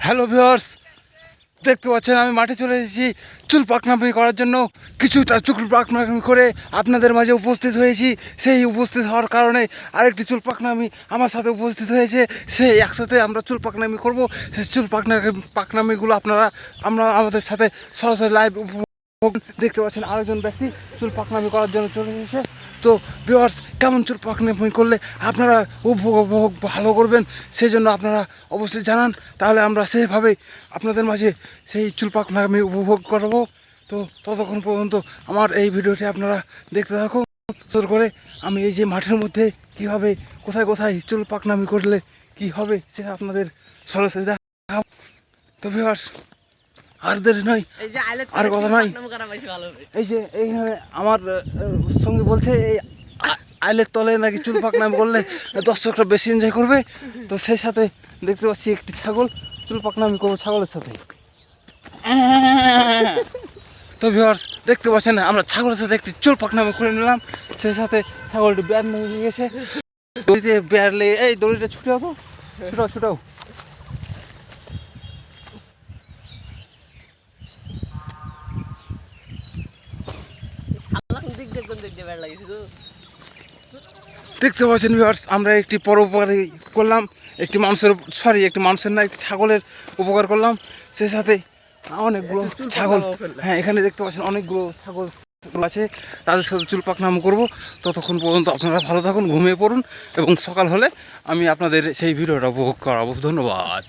Hello viewers, দেখতে পাচ্ছেন আমি মাঠে চলে এসেছি চুল পাকনামি করার জন্য। কিছুটা চুল পাকনামি করে আপনাদের মাঝে উপস্থিত হয়েছি। সেই উপস্থিত হওয়ার কারণে আরেকটি চুল পাকনামি আমার সাথে উপস্থিত হয়েছে। সেই একসাথে আমরা চুল পাকনামি করব। সেই চুল পাকনামিগুলো আমরা আমাদের সাথে সরাসরি লাইভ দেখতে পাচ্ছেন। আরেকজন ব্যক্তি চুল পাকনামি করার জন্য চলে এসেছে। তো ভিউয়ার্স, কেমন চুল পাকনামি করলে আপনারা উপভোগ ভালো করবেন সেই জন্য আপনারা অবশ্যই জানান, তাহলে আমরা সেভাবে আপনাদের মাঝে সেই চুল পাকনামি উপভোগ করবো। তো ততক্ষণ পর্যন্ত আমার এই ভিডিওটি আপনারা দেখতে থাকুন সুন্দর করে। আমি এই যে মাঠের মধ্যে কীভাবে কোথায় কোথায় চুল পাকনামি করলে কি হবে সেটা আপনাদের সরাসরি দেখাবো। তো ভিউয়ার্স, আর দেরি নয়, আর কথা নয়। এই যে এইখানে আমার সঙ্গে বলছে এই আইলের তলে নাকি চুল পাকনামি করলে দর্শকরা বেশি এনজয় করবে। তো সেই সাথে দেখতে পাচ্ছি একটি ছাগল, চুল পাকনামি করবো ছাগলের সাথে। তো ভিউয়ার্স, দেখতে পাচ্ছেন আমরা ছাগলের সাথে একটি চুল পাকনামি করে নিলাম। সেই সাথে ছাগলটি বেয়ার নিয়ে গেছে, দড়িতে বেয়ার লেগে এই দড়িটা ছুটাও, তো ছুটাও ছুটাও। দেখতে পাচ্ছেন ভিউয়ার্স, আমরা একটি পরোপকারী করলাম, একটি মানুষের না, একটি ছাগলের উপকার করলাম। সেই সাথে অনেকগুলো ছাগল, হ্যাঁ এখানে দেখতে পাচ্ছেন অনেকগুলো ছাগল আছে, তাদের সাথে চুল পাকনামি করবো। ততক্ষণ পর্যন্ত আপনারা ভালো থাকুন, ঘুমিয়ে পড়ুন এবং সকাল হলে আমি আপনাদের সেই ভিডিওটা উপভোগ করাবো। ধন্যবাদ।